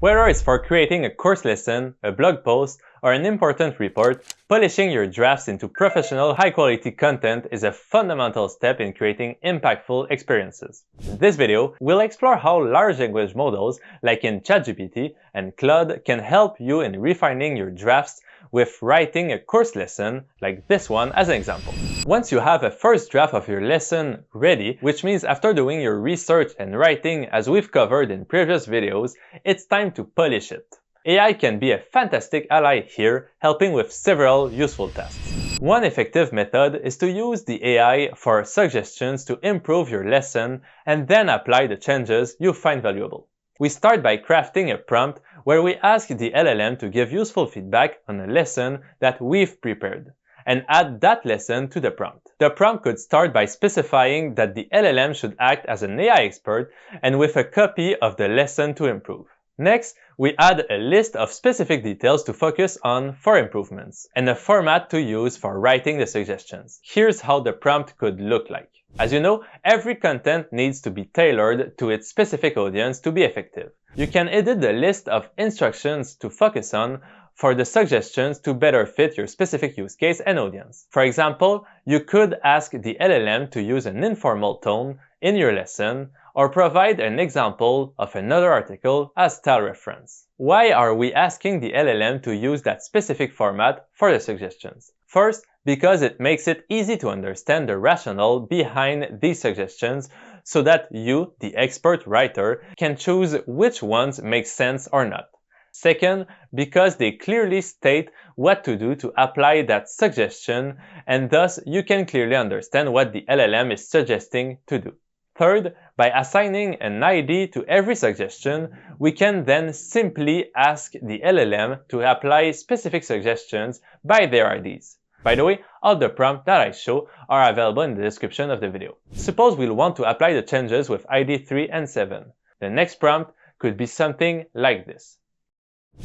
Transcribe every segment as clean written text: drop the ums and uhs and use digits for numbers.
Whether it's for creating a course lesson, a blog post, or an important report, polishing your drafts into professional, high-quality content is a fundamental step in creating impactful experiences. In this video, we'll explore how large language models, like in ChatGPT and Claude, can help you in refining your drafts with writing a course lesson, like this one as an example. Once you have a first draft of your lesson ready, which means after doing your research and writing as we've covered in previous videos, it's time to polish it. AI can be a fantastic ally here, helping with several useful tasks. One effective method is to use the AI for suggestions to improve your lesson and then apply the changes you find valuable. We start by crafting a prompt where we ask the LLM to give useful feedback on a lesson that we've prepared, and add that lesson to the prompt. The prompt could start by specifying that the LLM should act as an AI expert and with a copy of the lesson to improve. Next, we add a list of specific details to focus on for improvements, and a format to use for writing the suggestions. Here's how the prompt could look like. As you know, every content needs to be tailored to its specific audience to be effective. You can edit the list of instructions to focus on for the suggestions to better fit your specific use case and audience. For example, you could ask the LLM to use an informal tone in your lesson, or provide an example of another article as style reference. Why are we asking the LLM to use that specific format for the suggestions? First, because it makes it easy to understand the rationale behind these suggestions so that you, the expert writer, can choose which ones make sense or not. Second, because they clearly state what to do to apply that suggestion, and thus you can clearly understand what the LLM is suggesting to do. Third, by assigning an ID to every suggestion, we can then simply ask the LLM to apply specific suggestions by their IDs. By the way, all the prompts that I show are available in the description of the video. Suppose we'll want to apply the changes with ID 3 and 7. The next prompt could be something like this.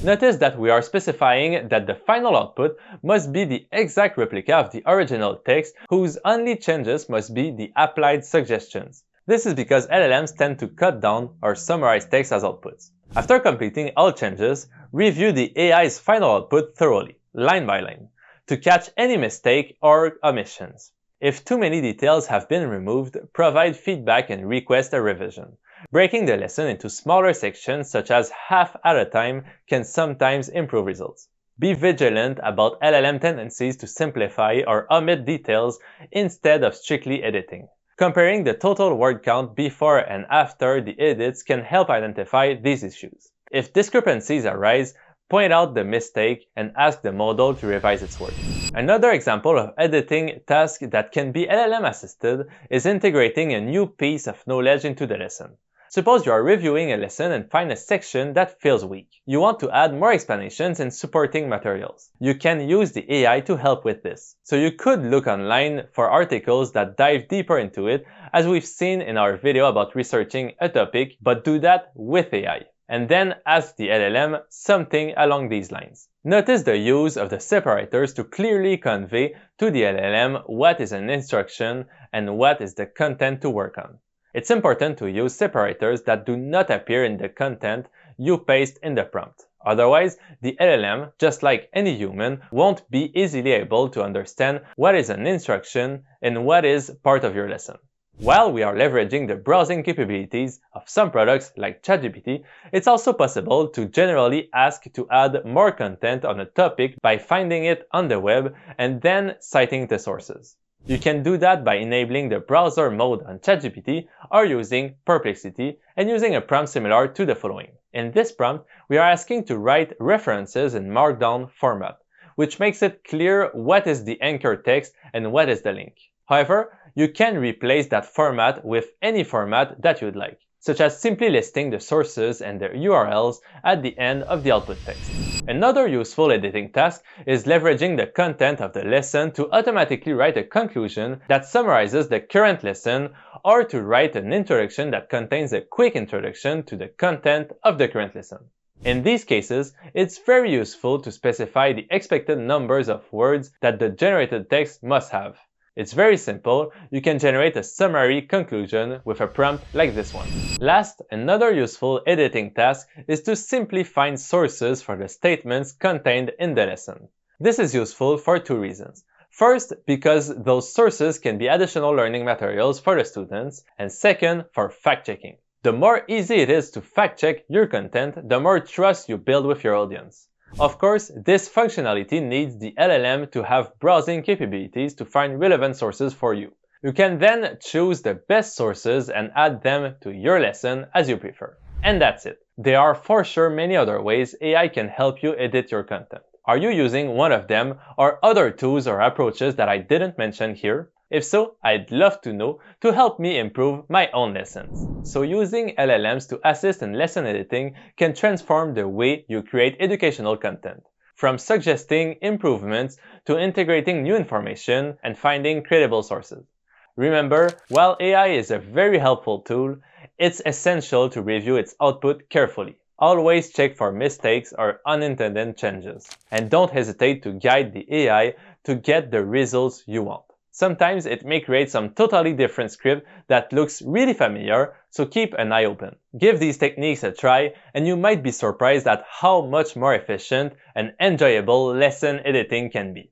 Notice that we are specifying that the final output must be the exact replica of the original text, whose only changes must be the applied suggestions. This is because LLMs tend to cut down or summarize text as outputs. After completing all changes, review the AI's final output thoroughly, line by line, to catch any mistake or omissions. If too many details have been removed, provide feedback and request a revision. Breaking the lesson into smaller sections, such as half at a time, can sometimes improve results. Be vigilant about LLM tendencies to simplify or omit details instead of strictly editing. Comparing the total word count before and after the edits can help identify these issues. If discrepancies arise, point out the mistake and ask the model to revise its work. Another example of editing task that can be LLM assisted is integrating a new piece of knowledge into the lesson. Suppose you are reviewing a lesson and find a section that feels weak. You want to add more explanations and supporting materials. You can use the AI to help with this. So you could look online for articles that dive deeper into it, as we've seen in our video about researching a topic, but do that with AI. And then ask the LLM something along these lines. Notice the use of the separators to clearly convey to the LLM what is an instruction and what is the content to work on. It's important to use separators that do not appear in the content you paste in the prompt. Otherwise, the LLM, just like any human, won't be easily able to understand what is an instruction and what is part of your lesson. While we are leveraging the browsing capabilities of some products like ChatGPT, it's also possible to generally ask to add more content on a topic by finding it on the web and then citing the sources. You can do that by enabling the browser mode on ChatGPT or using Perplexity and using a prompt similar to the following. In this prompt, we are asking to write references in Markdown format, which makes it clear what is the anchor text and what is the link. However, you can replace that format with any format that you'd like, such as simply listing the sources and their URLs at the end of the output text. Another useful editing task is leveraging the content of the lesson to automatically write a conclusion that summarizes the current lesson, or to write an introduction that contains a quick introduction to the content of the current lesson. In these cases, it's very useful to specify the expected numbers of words that the generated text must have. It's very simple. You can generate a summary conclusion with a prompt like this one. Last, another useful editing task is to simply find sources for the statements contained in the lesson. This is useful for two reasons. First, because those sources can be additional learning materials for the students, and second, for fact-checking. The more easy it is to fact-check your content, the more trust you build with your audience. Of course, this functionality needs the LLM to have browsing capabilities to find relevant sources for you. You can then choose the best sources and add them to your lesson as you prefer. And that's it. There are for sure many other ways AI can help you edit your content. Are you using one of them or other tools or approaches that I didn't mention here? If so, I'd love to know to help me improve my own lessons. So using LLMs to assist in lesson editing can transform the way you create educational content, from suggesting improvements to integrating new information and finding credible sources. Remember, while AI is a very helpful tool, it's essential to review its output carefully. Always check for mistakes or unintended changes, and don't hesitate to guide the AI to get the results you want. Sometimes it may create some totally different script that looks really familiar, so keep an eye open. Give these techniques a try, and you might be surprised at how much more efficient and enjoyable lesson editing can be.